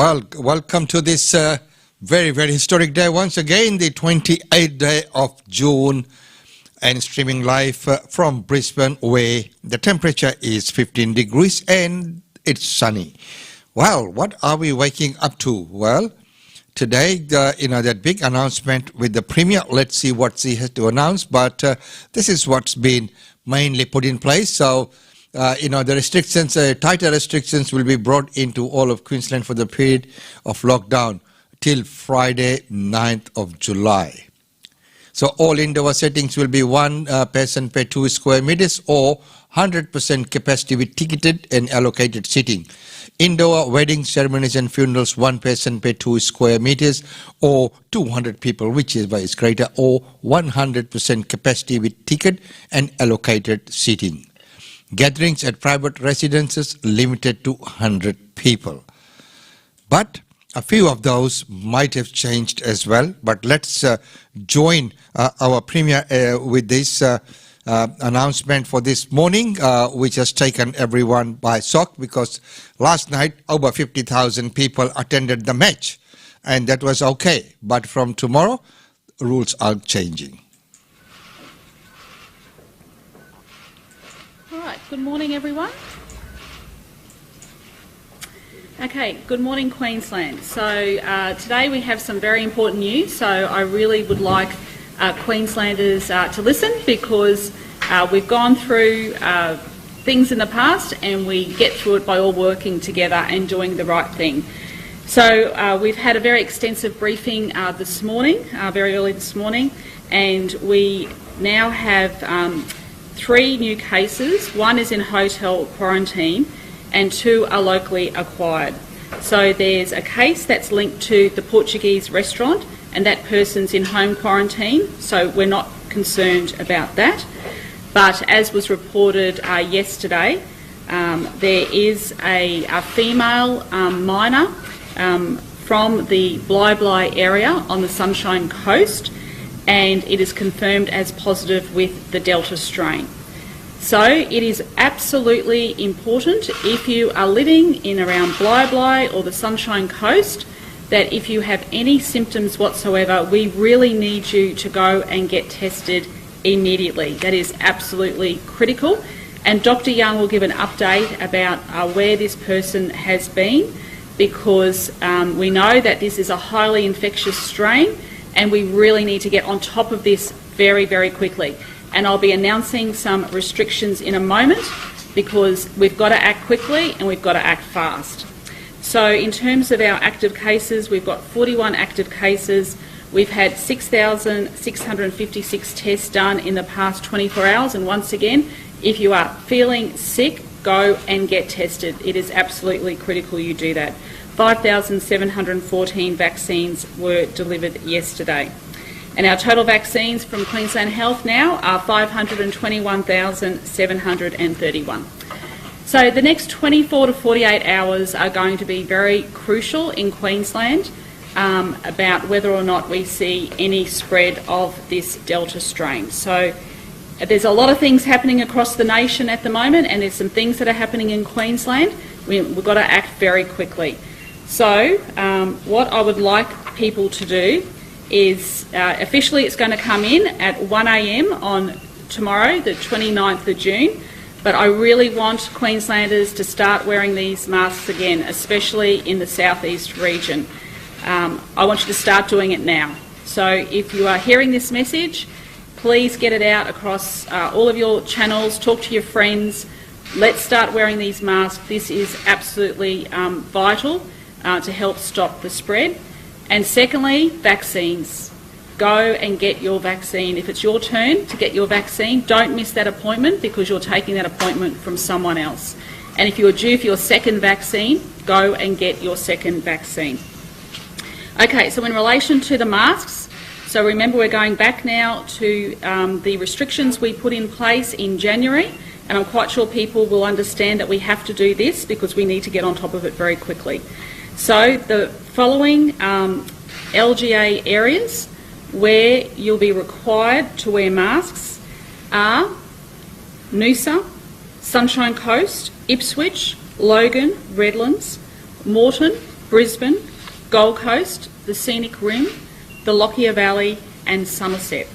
Well, welcome to this very, very historic day. Once again, the 28th day of June, and streaming live from Brisbane, where the temperature is 15 degrees and it's sunny. Well, what are we waking up to? Well, today, that big announcement with the Premier. Let's see what she has to announce, but this is what's been mainly put in place. So, the restrictions, tighter restrictions will be brought into all of Queensland for the period of lockdown till Friday, 9th of July. So all indoor settings will be one person per 2 square meters or 100% capacity with ticketed and allocated seating. Indoor weddings, ceremonies and funerals, 1 person per 2 square meters or 200 people, which is by its greater, or 100% capacity with ticket and allocated seating. Gatherings at private residences limited to 100 people. But a few of those might have changed as well. But let's join our Premier with this announcement for this morning, which has taken everyone by shock, because last night over 50,000 people attended the match, and that was okay. But from tomorrow, rules are changing. All right, good morning everyone. Okay, good morning Queensland. So today we have some very important news, so I really would like Queenslanders to listen, because we've gone through things in the past and we get through it by all working together and doing the right thing. So we've had a very extensive briefing this morning, very early this morning, and we now have 3 new cases. 1 is in hotel quarantine and 2 are locally acquired. So there's a case that's linked to the Portuguese restaurant, and that person's in home quarantine, so we're not concerned about that. But as was reported yesterday, there is a female minor from the Bli area on the Sunshine Coast, and it is confirmed as positive with the Delta strain. So it is absolutely important, if you are living in around Bli or the Sunshine Coast, that if you have any symptoms whatsoever, we really need you to go and get tested immediately. That is absolutely critical. And Dr. Young will give an update about where this person has been, because we know that this is a highly infectious strain and we really need to get on top of this very, very quickly. And I'll be announcing some restrictions in a moment, because we've got to act quickly and we've got to act fast. So in terms of our active cases, we've got 41 active cases. We've had 6,656 tests done in the past 24 hours. And once again, if you are feeling sick, go and get tested. It is absolutely critical you do that. 5,714 vaccines were delivered yesterday. And our total vaccines from Queensland Health now are 521,731. So the next 24 to 48 hours are going to be very crucial in Queensland about whether or not we see any spread of this Delta strain. So there's a lot of things happening across the nation at the moment, and there's some things that are happening in Queensland. We've got to act very quickly. So what I would like people to do is officially it's going to come in at 1 a.m. on tomorrow, the 29th of June, but I really want Queenslanders to start wearing these masks again, especially in the southeast region. I want you to start doing it now. So if you are hearing this message, please get it out across all of your channels, talk to your friends, let's start wearing these masks. This is absolutely vital to help stop the spread. And secondly, vaccines. Go and get your vaccine. If it's your turn to get your vaccine, don't miss that appointment, because you're taking that appointment from someone else. And if you're due for your second vaccine, go and get your second vaccine. Okay, so in relation to the masks, so remember we're going back now to the restrictions we put in place in January, and I'm quite sure people will understand that we have to do this because we need to get on top of it very quickly. So the following LGA areas where you'll be required to wear masks are Noosa, Sunshine Coast, Ipswich, Logan, Redlands, Moreton, Brisbane, Gold Coast, the Scenic Rim, the Lockyer Valley and Somerset.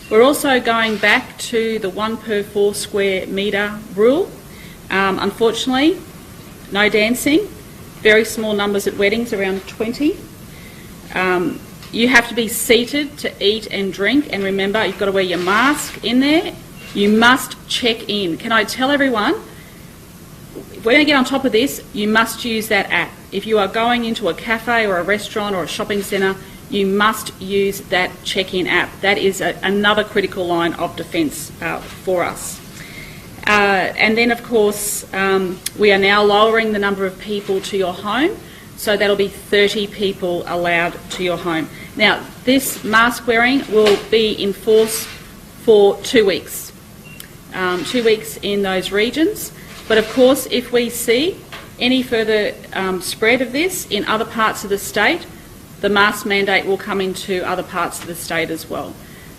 We're also going back to the 1 per 4 square metre rule. Unfortunately, no dancing, very small numbers at weddings, around 20. You have to be seated to eat and drink, and remember, you've got to wear your mask in there. You must check in. Can I tell everyone, if we're going to get on top of this, you must use that app. If you are going into a cafe or a restaurant or a shopping centre, you must use that check-in app. That is another critical line of defence for us. And then, of course, we are now lowering the number of people to your home, so that'll be 30 people allowed to your home. Now, this mask wearing will be in force for 2 weeks. 2 weeks in those regions. But of course, if we see any further spread of this in other parts of the state, the mask mandate will come into other parts of the state as well.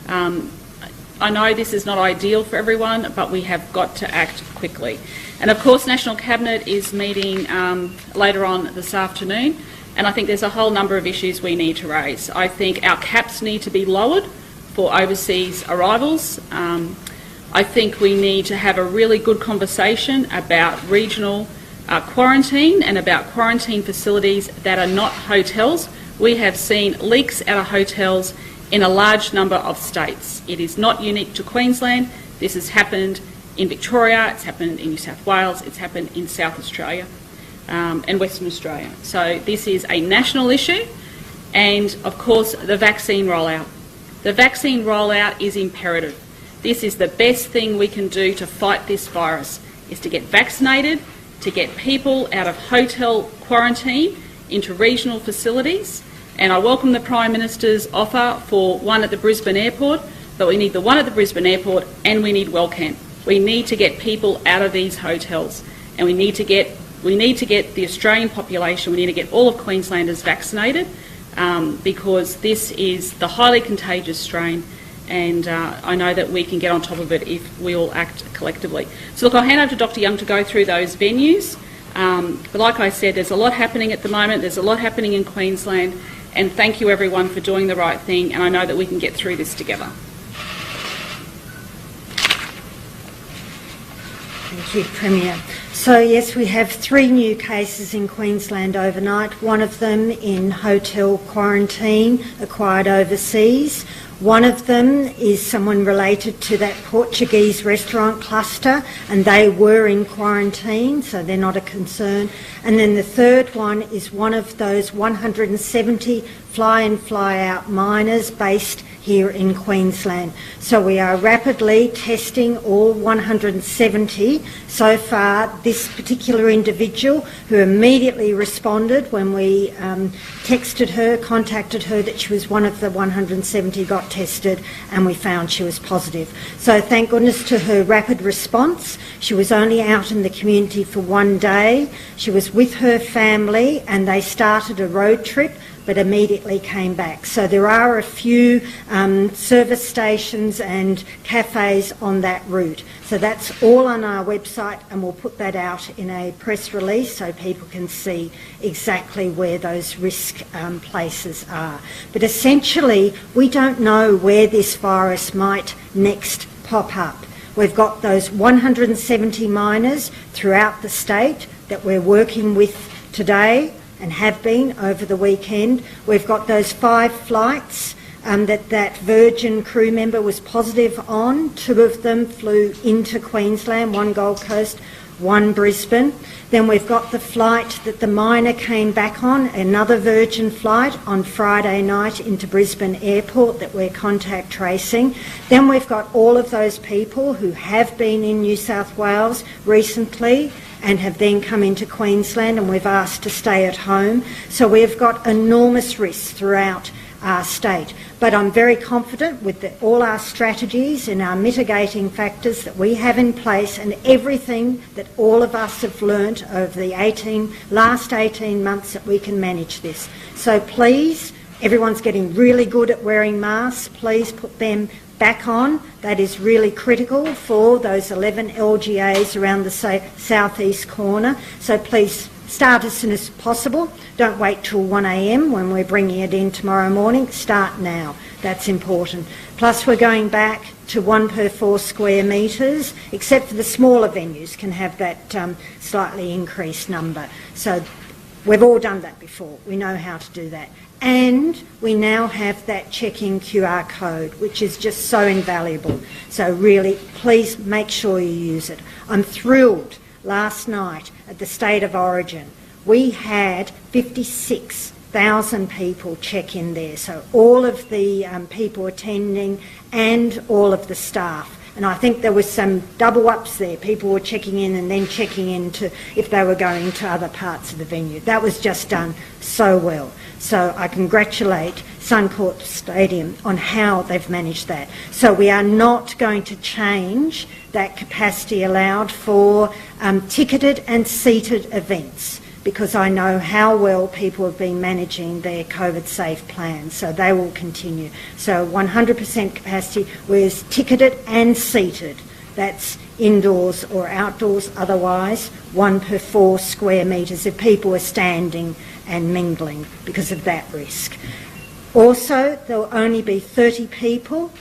I know this is not ideal for everyone, but we have got to act quickly. And of course, National Cabinet is meeting later on this afternoon, and I think there's a whole number of issues we need to raise. I think our caps need to be lowered for overseas arrivals. I think we need to have a really good conversation about regional quarantine and about quarantine facilities that are not hotels. We have seen leaks out of hotels in a large number of states. It is not unique to Queensland. This has happened in Victoria, it's happened in New South Wales, it's happened in South Australia and Western Australia. So this is a national issue, and of course the vaccine rollout. The vaccine rollout is imperative. This is the best thing we can do to fight this virus, is to get vaccinated, to get people out of hotel quarantine into regional facilities. And I welcome the Prime Minister's offer for one at the Brisbane Airport, but we need the one at the Brisbane Airport and we need Wellcamp. We need to get people out of these hotels, and we need to get the Australian population, we need to get all of Queenslanders vaccinated because this is the highly contagious strain, and I know that we can get on top of it if we all act collectively. So look, I'll hand over to Dr Young to go through those venues. But like I said, there's a lot happening at the moment, there's a lot happening in Queensland, and thank you everyone for doing the right thing, and I know that we can get through this together. Thank you, Premier. So yes, we have 3 new cases in Queensland overnight, one of them in hotel quarantine acquired overseas. One of them is someone related to that Portuguese restaurant cluster, and they were in quarantine, so they're not a concern. And then the third one is one of those 170 fly-in, fly-out miners based here in Queensland. So we are rapidly testing all 170. So far, this particular individual, who immediately responded when we texted her, contacted her that she was one of the 170, got tested, and we found she was positive. So thank goodness to her rapid response. She was only out in the community for 1 day. She was with her family and they started a road trip, but immediately came back. So there are a few service stations and cafes on that route. So that's all on our website, and we'll put that out in a press release so people can see exactly where those risk places are. But essentially, we don't know where this virus might next pop up. We've got those 170 miners throughout the state that we're working with today and have been over the weekend. We've got those 5 flights that Virgin crew member was positive on. 2 of them flew into Queensland, 1 Gold Coast, 1 Brisbane. Then we've got the flight that the miner came back on, another Virgin flight on Friday night into Brisbane Airport that we're contact tracing. Then we've got all of those people who have been in New South Wales recently and have then come into Queensland, and we've asked to stay at home. So we've got enormous risks throughout our state. But I'm very confident with all our strategies and our mitigating factors that we have in place, and everything that all of us have learnt over the last 18 months, that we can manage this. So please, everyone's getting really good at wearing masks. Please put them back on. That is really critical for those 11 LGAs around the southeast corner. So please start as soon as possible. Don't wait till 1 a.m. when we're bringing it in tomorrow morning. Start now. That's important. Plus, we're going back to 1 per 4 square metres, except for the smaller venues can have that slightly increased number. So we've all done that before. We know how to do that. And we now have that check-in QR code, which is just so invaluable. So really, please make sure you use it. I'm thrilled. Last night at the State of Origin, we had 56,000 people check in there. So all of the people attending and all of the staff. And I think there was some double ups there. People were checking in and then checking in to if they were going to other parts of the venue. That was just done so well. So I congratulate Suncorp Stadium on how they've managed that. So we are not going to change that capacity allowed for ticketed and seated events, because I know how well people have been managing their COVID-safe plans, so they will continue. So 100% capacity, whereas ticketed and seated, that's indoors or outdoors, otherwise 1 per 4 square metres if people are standing and mingling because of that risk. Also, there will only be 30 people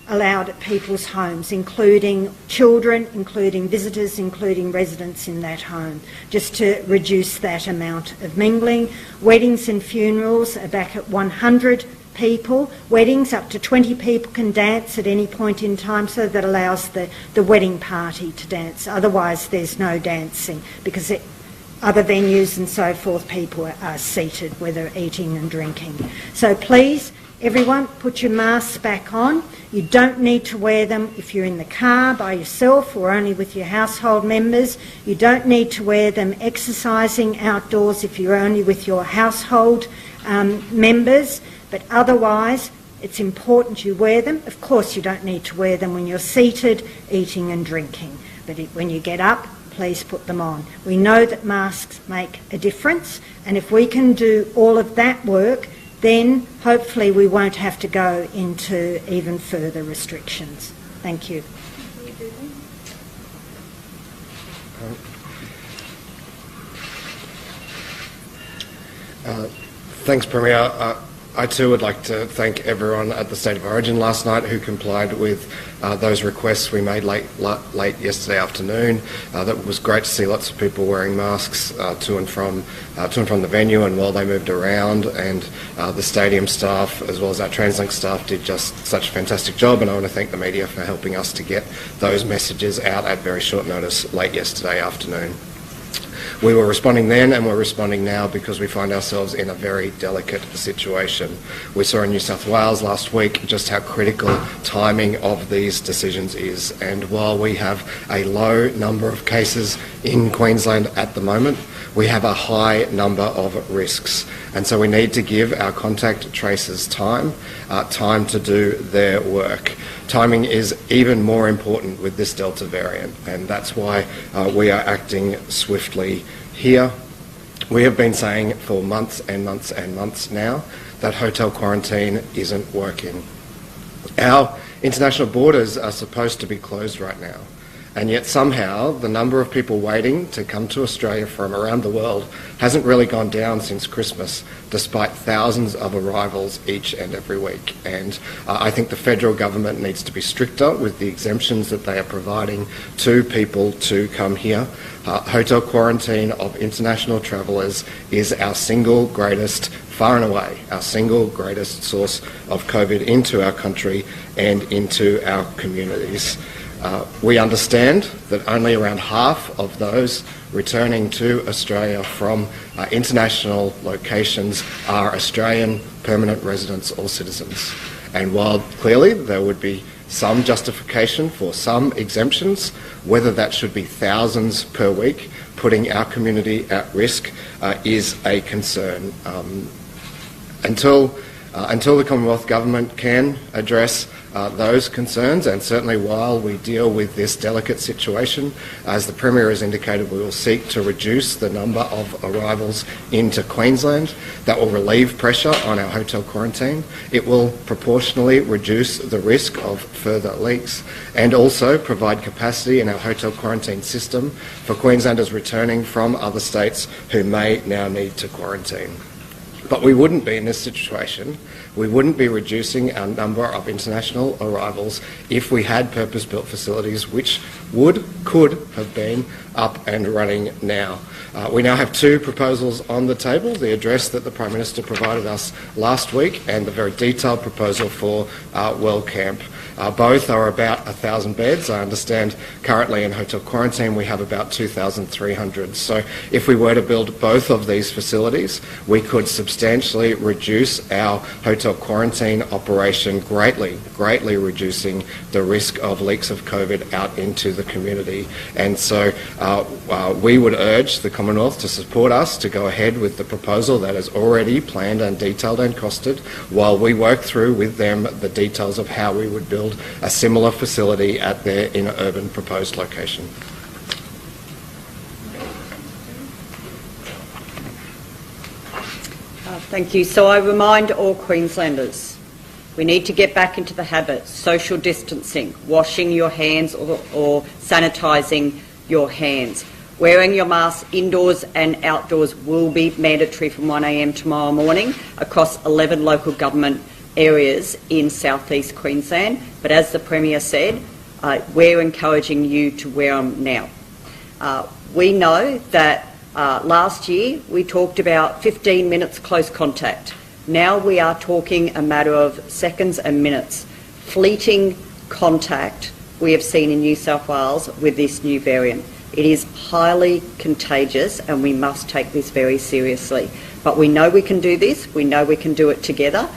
allowed at people's homes, including children, including visitors, including residents in that home, just to reduce that amount of mingling. Weddings and funerals are back at 100 people. Weddings, up to 20 people can dance at any point in time, so that allows the wedding party to dance. Otherwise, there's no dancing, because other venues and so forth, people are seated where they're eating and drinking. So please, everyone, put your masks back on. You don't need to wear them if you're in the car by yourself or only with your household members. You don't need to wear them exercising outdoors if you're only with your household members. But otherwise, it's important you wear them. Of course, you don't need to wear them when you're seated, eating and drinking. But when you get up, please put them on. We know that masks make a difference, and if we can do all of that work, then hopefully we won't have to go into even further restrictions. Thank you. Thanks, Premier. I too would like to thank everyone at the State of Origin last night who complied with those requests we made late yesterday afternoon. That was great to see lots of people wearing masks to and from the venue and while they moved around, and the stadium staff as well as our TransLink staff did just such a fantastic job, and I want to thank the media for helping us to get those messages out at very short notice late yesterday afternoon. We were responding then and we're responding now because we find ourselves in a very delicate situation. We saw in New South Wales last week just how critical timing of these decisions is, and while we have a low number of cases in Queensland at the moment, we have a high number of risks, and so we need to give our contact tracers time to do their work. Timing is even more important with this Delta variant, and that's why we are acting swiftly here. We have been saying for months and months and months now that hotel quarantine isn't working. Our international borders are supposed to be closed right now, and yet somehow the number of people waiting to come to Australia from around the world hasn't really gone down since Christmas, despite thousands of arrivals each and every week. And I think the federal government needs to be stricter with the exemptions that they are providing to people to come here. Hotel quarantine of international travellers is our single greatest, far and away, our single greatest source of COVID into our country and into our communities. We understand that only around half of those returning to Australia from international locations are Australian permanent residents or citizens. And while clearly there would be some justification for some exemptions, whether that should be thousands per week, putting our community at risk, is a concern. Until the Commonwealth Government can address those concerns, and certainly while we deal with this delicate situation, as the Premier has indicated, we will seek to reduce the number of arrivals into Queensland. That will relieve pressure on our hotel quarantine. It will proportionally reduce the risk of further leaks and also provide capacity in our hotel quarantine system for Queenslanders returning from other states who may now need to quarantine. But we wouldn't be in this situation. We wouldn't be reducing our number of international arrivals if we had purpose-built facilities which could have been up and running now. We now have two proposals on the table, the address that the Prime Minister provided us last week and the very detailed proposal for Well Camp. Both are about 1,000 beds. I understand currently in hotel quarantine we have about 2,300. So if we were to build both of these facilities, we could substantially reduce our hotel quarantine operation greatly reducing the risk of leaks of COVID out into the community. And so we would urge the Commonwealth to support us to go ahead with the proposal that is already planned and detailed and costed, while we work through with them the details of how we would build a similar facility at their inner urban proposed location. Thank you. So I remind all Queenslanders, we need to get back into the habit, social distancing, washing your hands or sanitising your hands. Wearing your mask indoors and outdoors will be mandatory from 1 a.m. tomorrow morning across 11 local government areas in southeast Queensland. But as the Premier said, we're encouraging you to wear them now. We know that last year we talked about 15 minutes close contact. Now we are talking a matter of seconds and minutes. Fleeting contact we have seen in New South Wales with this new variant. It is highly contagious and we must take this very seriously. But we know we can do this, we know we can do it together.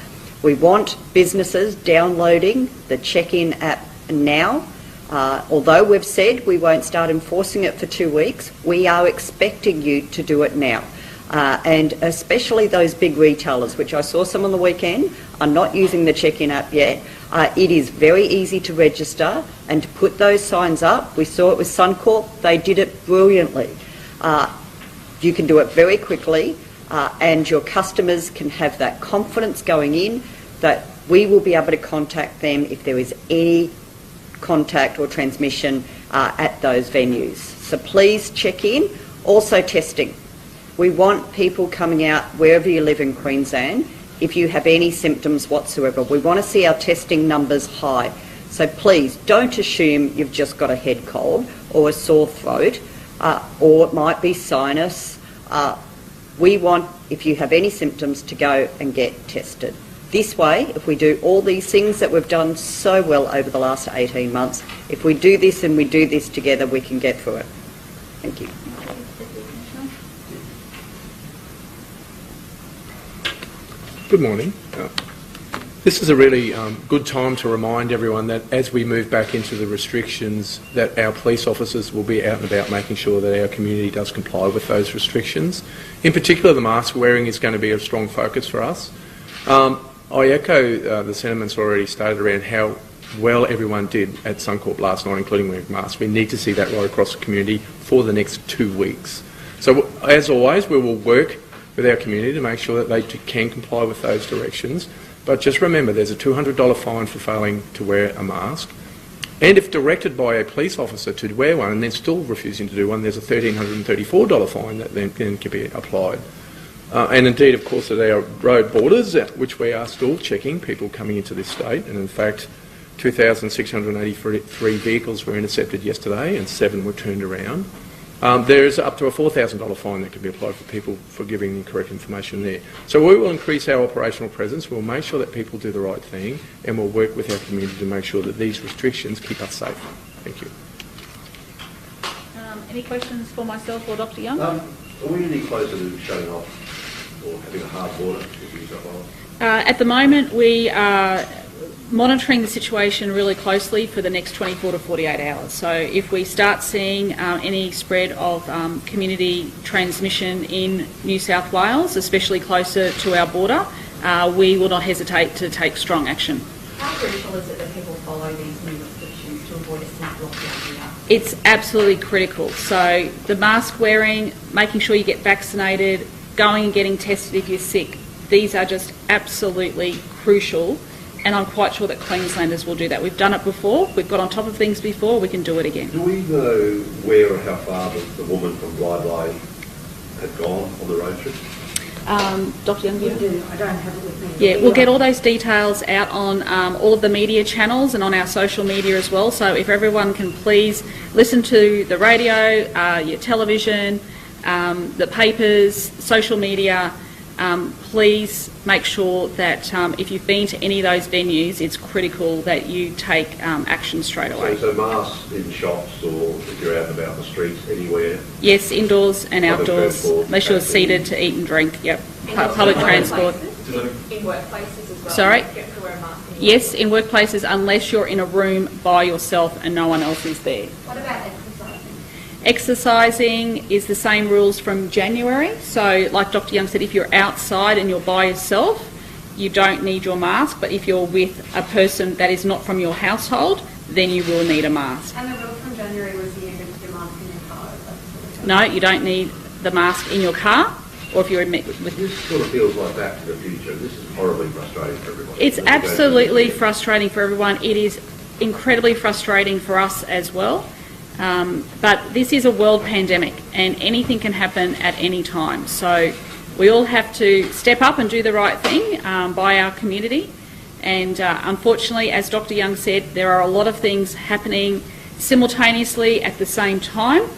We want businesses downloading the check-in app now. Although we've said we won't start enforcing it for 2 weeks, we are expecting you to do it now. And especially those big retailers, which I saw some on the weekend, are not using the check-in app yet. It is very easy to register and to put those signs up. We saw it with Suncorp. They did it brilliantly. You can do it very quickly. And your customers can have that confidence going in that we will be able to contact them if there is any contact or transmission at those venues. So please check in. Also testing. We want people coming out wherever you live in Queensland if you have any symptoms whatsoever. We want to see our testing numbers high. So please don't assume you've just got a head cold or a sore throat or it might be sinus. We want, if you have any symptoms, to go and get tested. This way, if we do all these things that we've done so well over the last 18 months, if we do this and we do this together, we can get through it. Thank you. Good morning. This is a really good time to remind everyone that as we move back into the restrictions, that our police officers will be out and about making sure that our community does comply with those restrictions. In particular, the mask wearing is going to be a strong focus for us. I echo the sentiments already stated around how well everyone did at Suncorp last night, including wearing masks. We need to see that right across the community for the next 2 weeks. So, as always, we will work with our community to make sure that they can comply with those directions. But just remember, there's a $200 fine for failing to wear a mask. And if directed by a police officer to wear one and then still refusing to do one, there's a $1,334 fine that then can be applied. And indeed, of course, at our road borders, which we are still checking people coming into this state, and in fact 2,683 vehicles were intercepted yesterday and 7 were turned around. There is up to a $4,000 fine that can be applied for people for giving incorrect information there. So we will increase our operational presence, we'll make sure that people do the right thing, and we'll work with our community to make sure that these restrictions keep us safe. Thank you. Any questions for myself or Dr Young? Are we any closer to shutting off or having a hard border with New South Wales? At the moment, we are monitoring the situation really closely for the next 24 to 48 hours. So if we start seeing any spread of community transmission in New South Wales, especially closer to our border, we will not hesitate to take strong action. crucial is it that people follow these new restrictions to avoid a snap lockdown here? It's absolutely critical. So the mask wearing, making sure you get vaccinated, going and getting tested if you're sick, these are just absolutely crucial, and I'm quite sure that Queenslanders will do that. We've done it before, we've got on top of things before, we can do it again. Do we know where or how far the woman from Blythe had gone on the road trip? Dr. Young, We do. I don't have it with me. yeah, we'll get all those details out on all of the media channels and on our social media as well. So if everyone can please listen to the radio, your television, the papers, social media, please make sure that if you've been to any of those venues, it's critical that you take action straight away. So masks in shops or if you're out and about the streets, anywhere? Yes, indoors and Public outdoors, transport, unless you're seated to eat and drink. Yep, public transport. In workplaces as well? Sorry? You have to wear a mask in Yes, in workplaces, unless you're in a room by yourself and no one else is there. What about exercising? Exercising is the same rules from January. So, like Dr. Young said, if you're outside and you're by yourself, you don't need your mask. But if you're with a person that is not from your household, then you will need a mask. And the rule from January was you needed to mask in your car. No, you don't need the mask in your car, or if you're with. This sort of feels like that for the future. This is horribly frustrating for everyone. It's absolutely frustrating for everyone. It is incredibly frustrating for us as well. But this is a world pandemic and anything can happen at any time. So we all have to step up and do the right thing by our community. And unfortunately, as Dr. Young said, there are a lot of things happening simultaneously at the same time.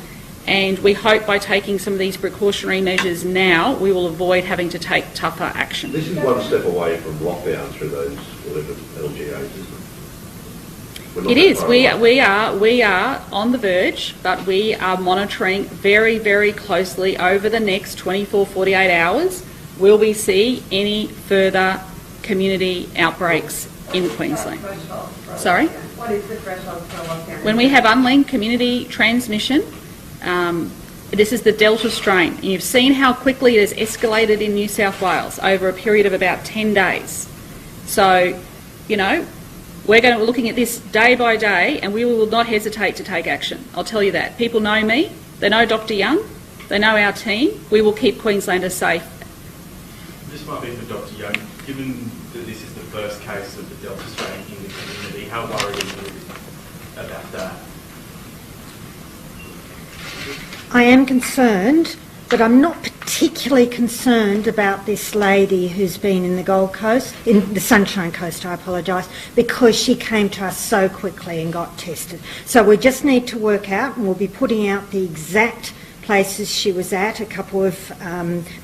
And we hope by taking some of these precautionary measures now, we will avoid having to take tougher action. This is one step away from lockdown through those 11 LGAs, isn't it? It is. We are on the verge, but we are monitoring very, very closely over the next 24, 48 hours. Will we see any further community outbreaks in Queensland? Sorry? What is the threshold for a lockdown? When we have unlinked community transmission, this is the Delta strain. And you've seen how quickly it has escalated in New South Wales over a period of about 10 days. So, you know, we're looking at this day by day, and we will not hesitate to take action. I'll tell you that. People know me. They know Dr. Young. They know our team. We will keep Queenslanders safe. This might be for Dr. Young. Given that this is the first case of the Delta strain in the community, how worried are you about that? I am concerned, but I'm not particularly concerned about this lady who's been in the Gold Coast, in the Sunshine Coast, I apologise, because she came to us so quickly and got tested. So we just need to work out, and we'll be putting out the exact places she was at, a couple of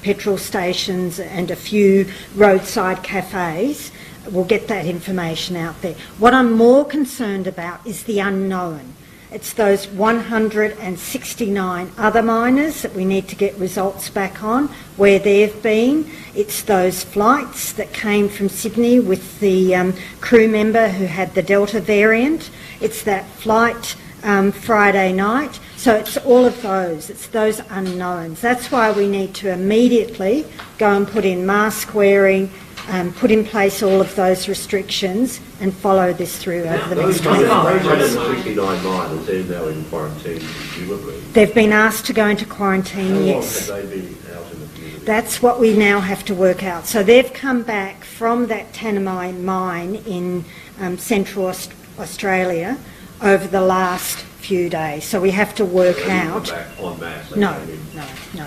petrol stations and a few roadside cafes. We'll get that information out there. What I'm more concerned about is the unknown. It's those 169 other miners that we need to get results back on, where they've been. It's those flights that came from Sydney with the crew member who had the Delta variant. It's that flight Friday night. So it's all of those. It's those unknowns. That's why we need to immediately go and put in mask wearing, put in place all of those restrictions and follow this through over the next 24 hours. Those 169 miners, they're now in quarantine, presumably. They've been asked to go into quarantine, yes. How long have they been out in the community? That's what we now have to work out. So they've come back from that Tanami mine in central Australia over the last few days. So we have to work out. Back en masse, No.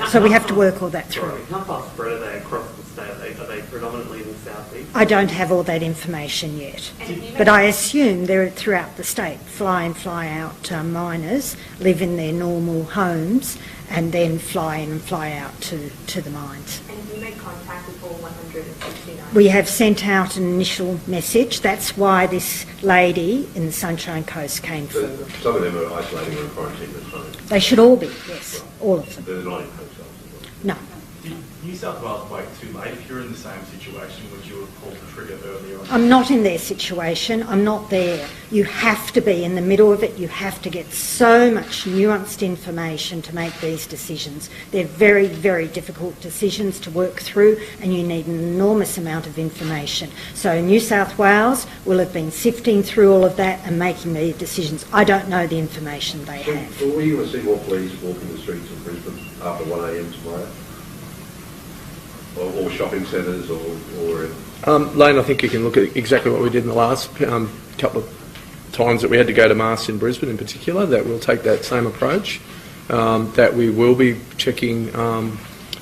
So we have to work all that through. How far spread are they across the state? Are they predominantly in the southeast? I don't have all that information yet, but I assume they're throughout the state. Fly in, fly out miners live in their normal homes and then fly in and fly out to the mines. And you made contact with all 169? We have sent out an initial message. That's why this lady in the Sunshine Coast came forward. Some of them are isolating or in quarantine at home. They should all be, yes, all of them. They're not in hotels as well. No. New South Wales wait too late? If you're in the same situation, would you have pulled the trigger earlier on? I'm not in their situation. I'm not there. You have to be in the middle of it. You have to get so much nuanced information to make these decisions. They're very, very difficult decisions to work through, and you need an enormous amount of information. So New South Wales will have been sifting through all of that and making their decisions. I don't know the information they have. So will you going to see more police walking the streets of Brisbane after 1 a.m. tomorrow? Or shopping centres, or Lane, I think you can look at exactly what we did in the last couple of times that we had to go to masks in Brisbane in particular, that we'll take that same approach, that we will be checking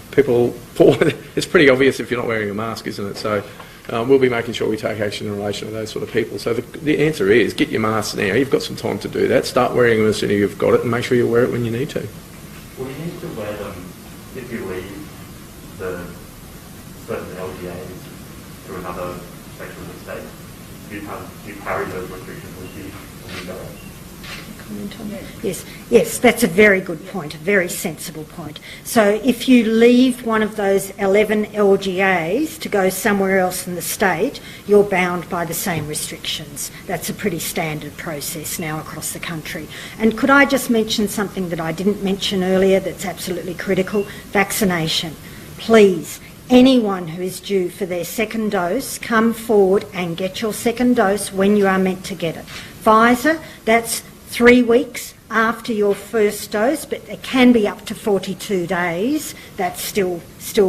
people for... It's pretty obvious if you're not wearing a mask, isn't it? So we'll be making sure we take action in relation to those sort of people. So the answer is get your masks now. You've got some time to do that. Start wearing them as soon as you've got it, and make sure you wear it when you need to. Will you need to wear them if you leave the certain LGAs to another section of the state? Do you carry those restrictions with you when you go? Yes, that's a very good point, a very sensible point. So if you leave one of those 11 LGAs to go somewhere else in the state, you're bound by the same restrictions. That's a pretty standard process now across the country. And could I just mention something that I didn't mention earlier that's absolutely critical? Vaccination. Please, anyone who is due for their second dose, come forward and get your second dose when you are meant to get it. Pfizer, that's 3 weeks after your first dose, but it can be up to 42 days. That's still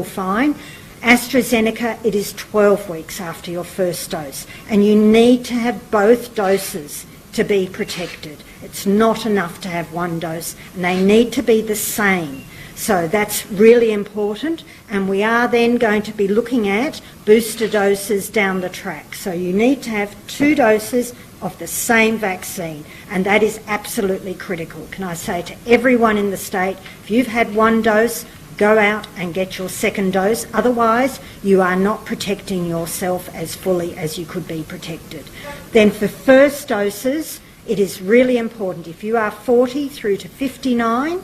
fine. AstraZeneca, it is 12 weeks after your first dose. And you need to have both doses to be protected. It's not enough to have one dose, and they need to be the same. So that's really important, and we are then going to be looking at booster doses down the track. So you need to have 2 doses of the same vaccine, and that is absolutely critical. Can I say to everyone in the state, if you've had 1 dose, go out and get your second dose. Otherwise, you are not protecting yourself as fully as you could be protected. Then for first doses, it is really important. If you are 40 through to 59,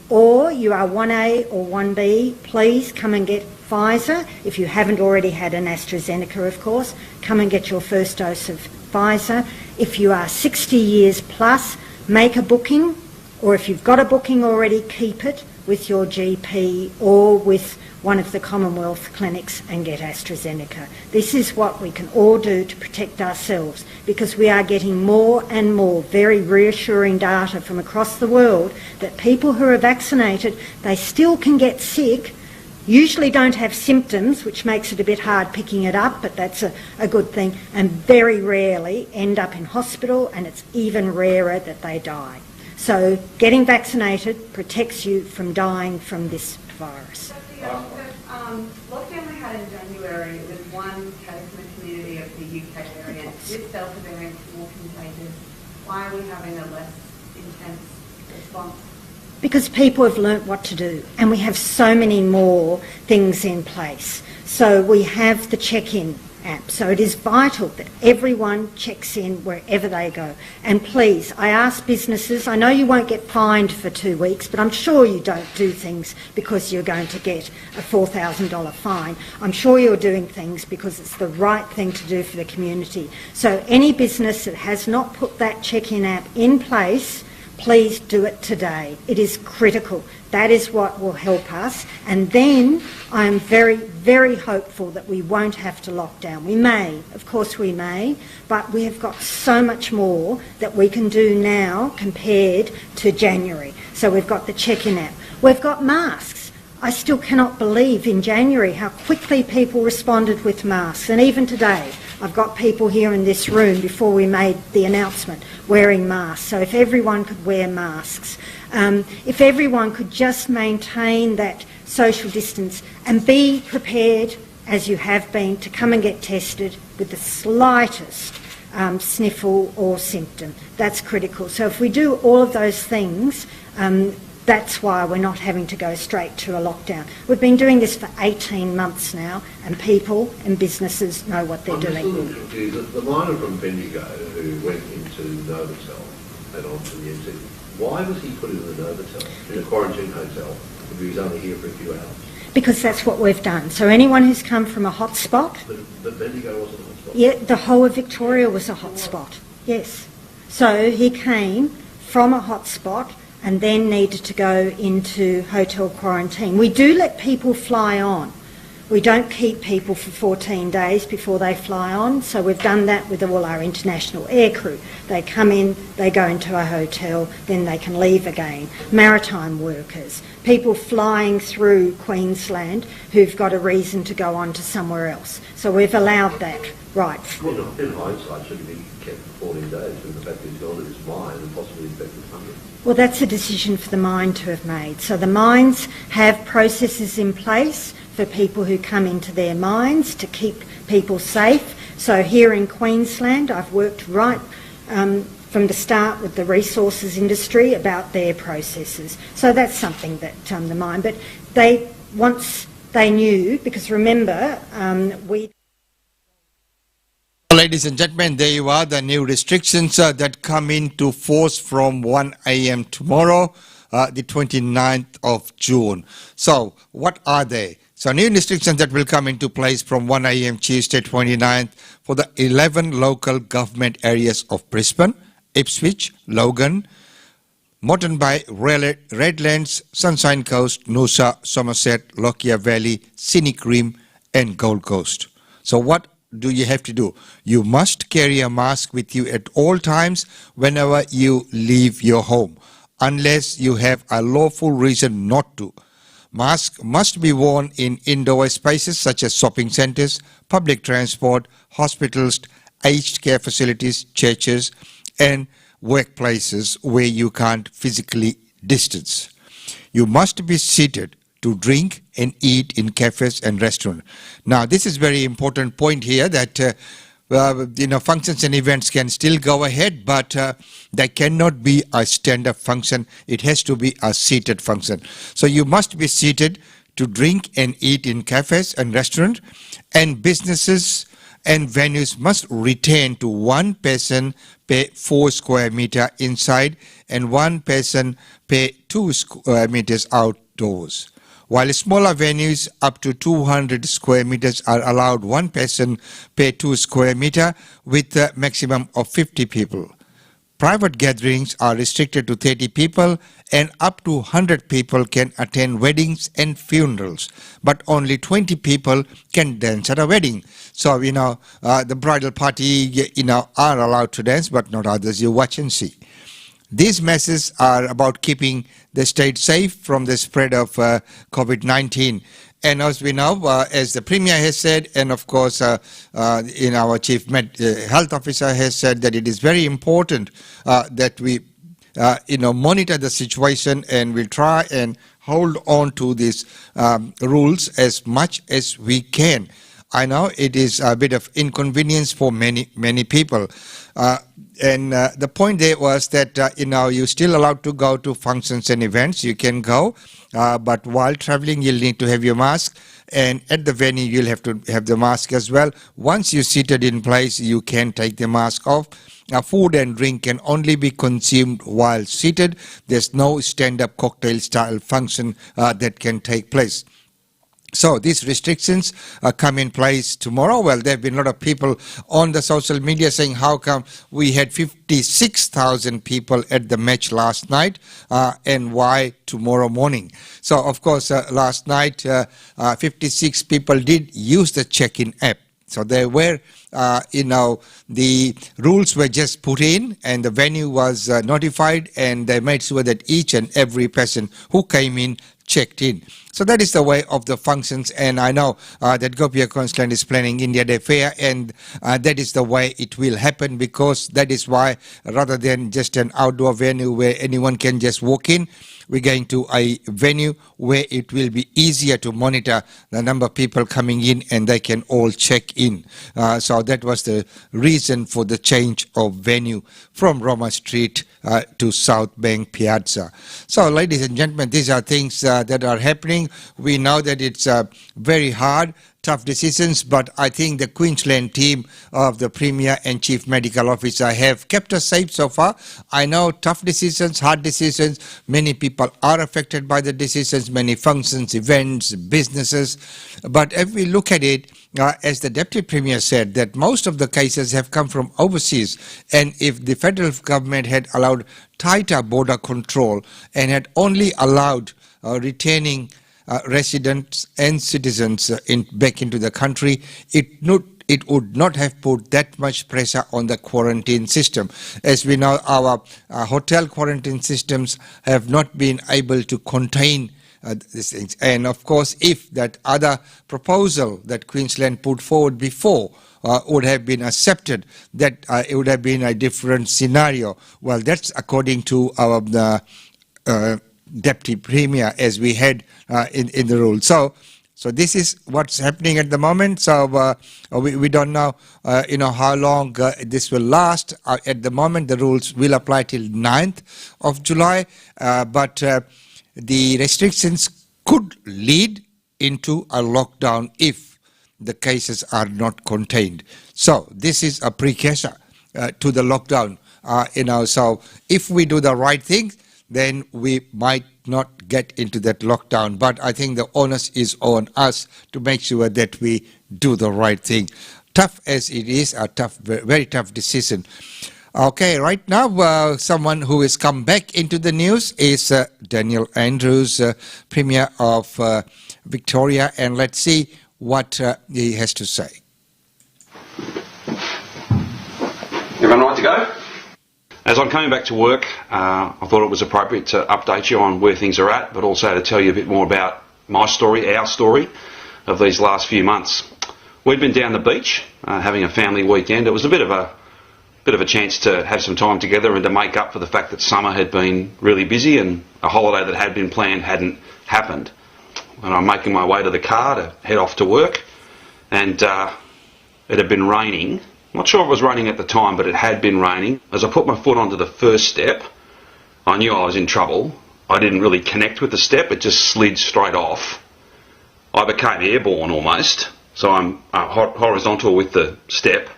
or you are 1A or 1B, please come and get Pfizer. If you haven't already had an AstraZeneca, of course, come and get your first dose of Pfizer. If you are 60 years plus, make a booking, or if you've got a booking already, keep it with your GP or with one of the Commonwealth clinics and get AstraZeneca. This is what we can all do to protect ourselves, because we are getting more and more very reassuring data from across the world that people who are vaccinated, they still can get sick, usually don't have symptoms, which makes it a bit hard picking it up, but that's a good thing, and very rarely end up in hospital, and it's even rarer that they die. So getting vaccinated protects you from dying from this virus. Lockdown we had in January was one case in the community of the UK variant. This Delta variant is more contagious. Why are we having a less intense response? Because people have learnt what to do, and we have so many more things in place. So we have the check-in app. So it is vital that everyone checks in wherever they go. And please, I ask businesses, I know you won't get fined for 2 weeks, but I'm sure you don't do things because you're going to get a $4,000 fine. I'm sure you're doing things because it's the right thing to do for the community. So any business that has not put that check-in app in place, please do it today. It is critical. That is what will help us. And then I am very, very hopeful that we won't have to lock down. We may, of course we may, but we have got so much more that we can do now compared to January. So we've got the check-in app. We've got masks. I still cannot believe in January how quickly people responded with masks. And even today, I've got people here in this room before we made the announcement wearing masks. So if everyone could wear masks, if everyone could just maintain that social distance and be prepared, as you have been, to come and get tested with the slightest sniffle or symptom. That's critical. So if we do all of those things, that's why we're not having to go straight to a lockdown. We've been doing this for 18 months now, and people and businesses know what they're doing. I'm just a little confused. The miner from Bendigo who went into Novotel and onto the NZ, why was he put in the Novotel, in a quarantine hotel, if he was only here for a few hours? because that's what we've done. So anyone who's come from a hotspot, But Bendigo wasn't a hotspot. yeah, the whole of Victoria was a hotspot, yes. So he came from a hotspot and then needed to go into hotel quarantine. We do let people fly on. We don't keep people for 14 days before they fly on, so we've done that with all our international aircrew. They come in, they go into a hotel, then they can leave again. Maritime workers, people flying through Queensland who've got a reason to go on to somewhere else. So we've allowed that, right. Well, in hindsight, should he be kept for 14 days when the fact that he's gone to his mine and possibly infected hundreds? Well, that's a decision for the mine to have made. So the mines have processes in place for people who come into their mines to keep people safe. So here in Queensland, I've worked right from the start with the resources industry about their processes. So that's something that the mine, but once they knew, because remember, we... Ladies and gentlemen, there you are, the new restrictions that come into force from 1 a.m. tomorrow, the 29th of June. So what are they? So new restrictions that will come into place from 1 a.m. Tuesday 29th for the 11 local government areas of Brisbane, Ipswich, Logan, Moreton Bay, Redlands, Sunshine Coast, Noosa, Somerset, Lockyer Valley, Scenic Rim and Gold Coast. So what do you have to do? You must carry a mask with you at all times whenever you leave your home, unless you have a lawful reason not to. Masks must be worn in indoor spaces such as shopping centres, public transport, hospitals, aged care facilities, churches and workplaces where you can't physically distance. You must be seated to drink and eat in cafes and restaurants. Now, this is very important point here that functions and events can still go ahead, but they cannot be a stand-up function. It has to be a seated function. So you must be seated to drink and eat in cafes and restaurants, and businesses and venues must retain to one person per 4 square meter inside and one person per 2 square meters outdoors. While smaller venues up to 200 square meters are allowed one person per 2 square meter with a maximum of 50 people. Private gatherings are restricted to 30 people and up to 100 people can attend weddings and funerals, but only 20 people can dance at a wedding. So, the bridal party, are allowed to dance, but not others. You watch and see. These measures are about keeping the state safe from the spread of COVID-19. And as we know, as the Premier has said, and of course our Chief Health Officer has said, that it is very important that we monitor the situation, and we'll try and hold on to these rules as much as we can. I know it is a bit of inconvenience for many people. And the point there was that, you're still allowed to go to functions and events. You can go, but while traveling, you'll need to have your mask. And at the venue, you'll have to have the mask as well. Once you're seated in place, you can take the mask off. Food and drink can only be consumed while seated. There's no stand-up cocktail style function that can take place. So these restrictions come in place tomorrow. Well, there have been a lot of people on the social media saying, how come we had 56,000 people at the match last night and why tomorrow morning? So, of course, last night 56 people did use the check-in app. So there were, the rules were just put in and the venue was notified, and they made sure that each and every person who came in checked in. So that is the way of the functions, and I know that Gopia Queensland is planning India Day Fair, and that is the way it will happen, because that is why, rather than just an outdoor venue where anyone can just walk in, we're going to a venue where it will be easier to monitor the number of people coming in and they can all check in. So that was the reason for the change of venue from Roma Street to South Bank Piazza. So ladies and gentlemen, these are things that are happening. happening. We know that it's very hard, tough decisions, but I think the Queensland team of the Premier and Chief Medical Officer have kept us safe so far. I know tough decisions, hard decisions, many people are affected by the decisions, many functions, events, businesses, but if we look at it, as the Deputy Premier said, that most of the cases have come from overseas, and if the federal government had allowed tighter border control and had only allowed retaining residents and citizens back into the country, it would not have put that much pressure on the quarantine system. As we know, our hotel quarantine systems have not been able to contain these things. And of course, if that other proposal that Queensland put forward before would have been accepted, that it would have been a different scenario. Well, that's according to our Deputy Premier, as we had in the rule. So this is what's happening at the moment. So we don't know, how long this will last. At the moment, the rules will apply till 9th of July, but the restrictions could lead into a lockdown if the cases are not contained. So this is a precursor to the lockdown. So if we do the right thing, then we might not get into that lockdown. But I think the onus is on us to make sure that we do the right thing. Tough as it is, a tough, very tough decision. Okay, right now, someone who has come back into the news is Daniel Andrews, Premier of Victoria, and let's see what he has to say. Everyone right to go? As I'm coming back to work, I thought it was appropriate to update you on where things are at, but also to tell you a bit more about my story, our story, of these last few months. We'd been down the beach having a family weekend. It was a bit of a chance to have some time together and to make up for the fact that summer had been really busy and a holiday that had been planned hadn't happened. And I'm making my way to the car to head off to work, and it had been raining. I'm not sure it was raining at the time, but it had been raining. As I put my foot onto the first step, I knew I was in trouble. I didn't really connect with the step, it just slid straight off. I became airborne almost, so I'm horizontal with the step,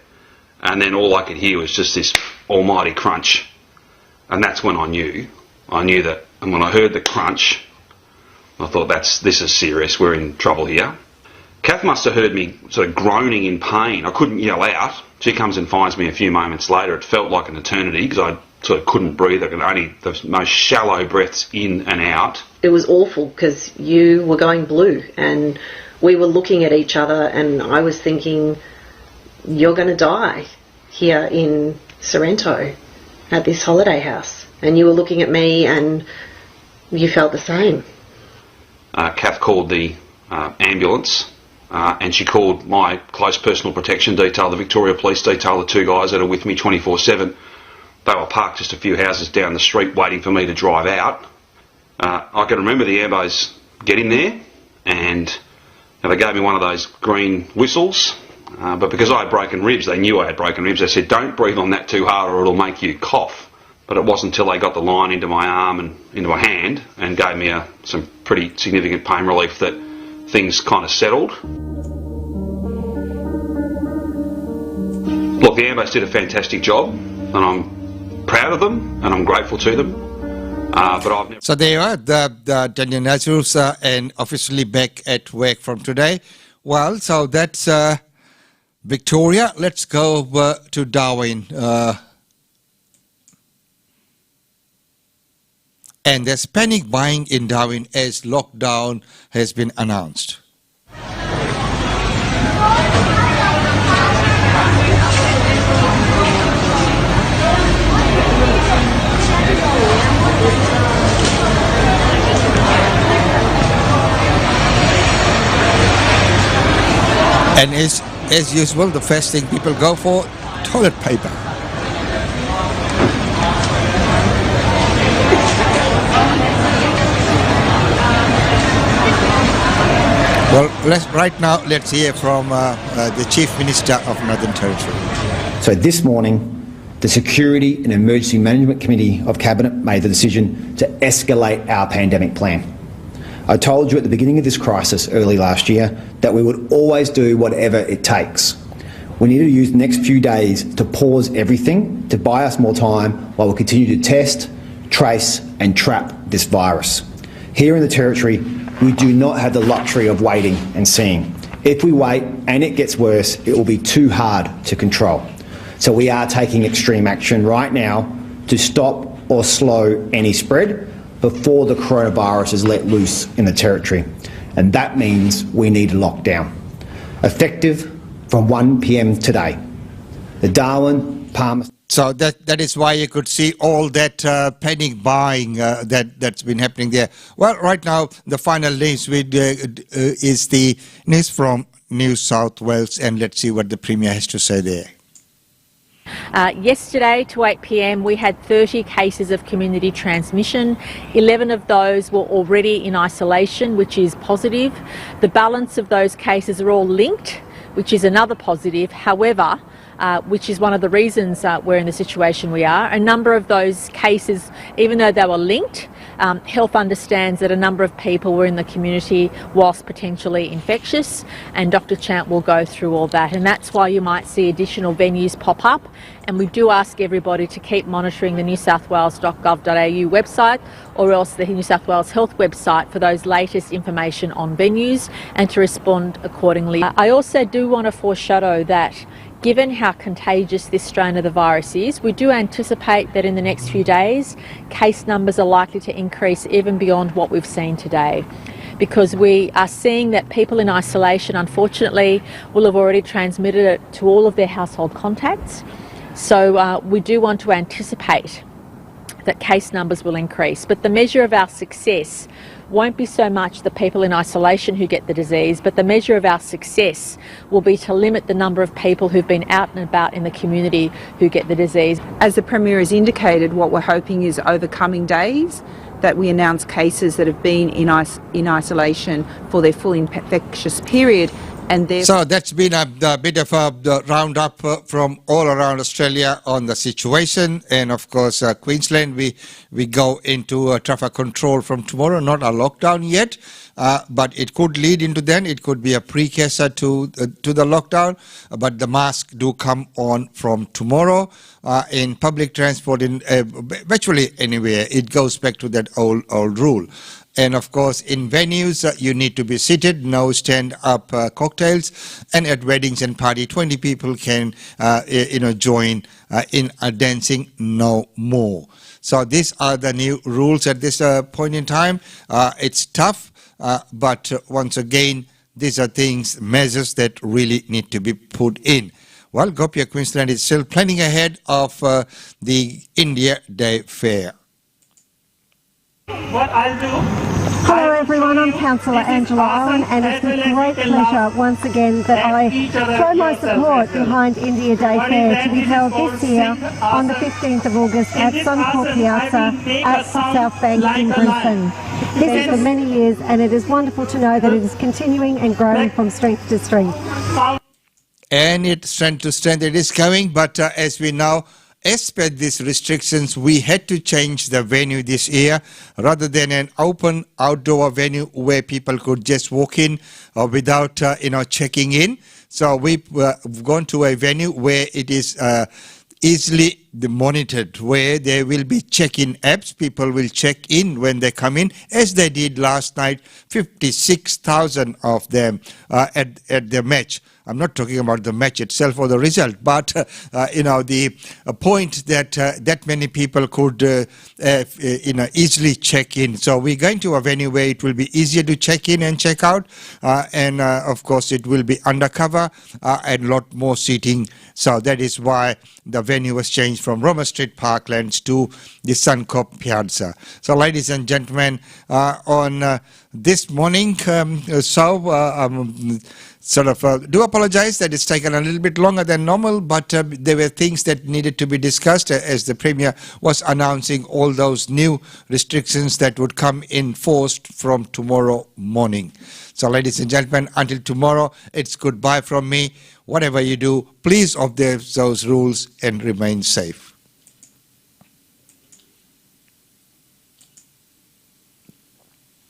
and then all I could hear was just this almighty crunch. And that's when I knew that, and when I heard the crunch, I thought, this is serious, we're in trouble here. Kath must have heard me sort of groaning in pain. I couldn't yell out. She comes and finds me a few moments later. It felt like an eternity because I sort of couldn't breathe. I could only the most shallow breaths in and out. It was awful because you were going blue and we were looking at each other, and I was thinking, you're going to die here in Sorrento at this holiday house. And you were looking at me and you felt the same. Kath called the ambulance. And she called my close personal protection detail, the Victoria Police detail, the two guys that are with me 24/7. They were parked just a few houses down the street waiting for me to drive out. I can remember the airbos getting there, and they gave me one of those green whistles, but because I had broken ribs, they knew I had broken ribs. They said, don't breathe on that too hard or it'll make you cough. But it wasn't until they got the line into my arm and into my hand and gave me some pretty significant pain relief that things kind of settled. Look, the Ambos did a fantastic job, and I'm proud of them, and I'm grateful to them. But I've never... So there you are, the Daniel Andrews, and officially back at work from today. Well, so that's Victoria. Let's go to Darwin. And there's panic buying in Darwin as lockdown has been announced. And as usual, the first thing people go for, toilet paper. Well, right now, let's hear from the Chief Minister of Northern Territory. So this morning, the Security and Emergency Management Committee of Cabinet made the decision to escalate our pandemic plan. I told you at the beginning of this crisis early last year that we would always do whatever it takes. We need to use the next few days to pause everything to buy us more time while we continue to test, trace and trap this virus. Here in the Territory, we do not have the luxury of waiting and seeing. If we wait and it gets worse, it will be too hard to control. So we are taking extreme action right now to stop or slow any spread before the coronavirus is let loose in the Territory. And that means we need a lockdown. Effective from 1 p.m. today. The Darwin, Palmer... So that is why you could see all that panic buying that's been happening there. Well, right now, the final news is the news from New South Wales, and let's see what the Premier has to say there. Yesterday to 8 p.m. we had 30 cases of community transmission. 11 of those were already in isolation, which is positive. The balance of those cases are all linked, which is another positive. However, which is one of the reasons we're in the situation we are. A number of those cases, even though they were linked, Health understands that a number of people were in the community whilst potentially infectious, and Dr. Chant will go through all that, and that's why you might see additional venues pop up. And we do ask everybody to keep monitoring the newsouthwales.gov.au website, or else the New South Wales Health website, for those latest information on venues and to respond accordingly. I also do want to foreshadow that given how contagious this strain of the virus is, we do anticipate that in the next few days, case numbers are likely to increase even beyond what we've seen today, because we are seeing that people in isolation, unfortunately, will have already transmitted it to all of their household contacts. So we do want to anticipate that case numbers will increase. But the measure of our success won't be so much the people in isolation who get the disease, but the measure of our success will be to limit the number of people who've been out and about in the community who get the disease. As the Premier has indicated, what we're hoping is over coming days that we announce cases that have been in isolation for their full infectious period. So that's been a bit of a roundup from all around Australia on the situation, and of course Queensland, we go into a tougher control from tomorrow, not a lockdown yet, but it could lead into then, it could be a precursor to the lockdown, but the masks do come on from tomorrow. In public transport, in virtually anywhere, it goes back to that old rule. And of course, in venues, you need to be seated, no stand-up cocktails. And at weddings and party, 20 people can, join in dancing, no more. So these are the new rules at this point in time. It's tough, but once again, these are measures that really need to be put in. Well, Gopia Queensland is still planning ahead of the India Day Fair. What I'll do. Hello everyone, I'm Councillor Angela Owen, and it's with great pleasure once again that I throw my support behind India Day Fair to be held this year on the 15th of August at Suncorp Piazza at South Bank in Brisbane. This is for many years, and it is wonderful to know that it is continuing and growing from strength to strength. And it's strength to strength it is going, but as we know, as per these restrictions, we had to change the venue this year. Rather than an open outdoor venue where people could just walk in without checking in. So we've gone to a venue where it is easily monitored, where there will be check-in apps. People will check in when they come in, as they did last night, 56,000 of them at the match. I'm not talking about the match itself or the result, but the point that that many people could easily check in. So we're going to a venue where it will be easier to check in and check out, and of course it will be undercover and a lot more seating. So that is why the venue was changed from Roma Street Parklands to the Suncorp Piazza. So ladies and gentlemen, on this morning, do apologize that it's taken a little bit longer than normal, but there were things that needed to be discussed as the Premier was announcing all those new restrictions that would come in force from tomorrow morning. So ladies and gentlemen, until tomorrow, it's goodbye from me. Whatever you do, please observe those rules and remain safe.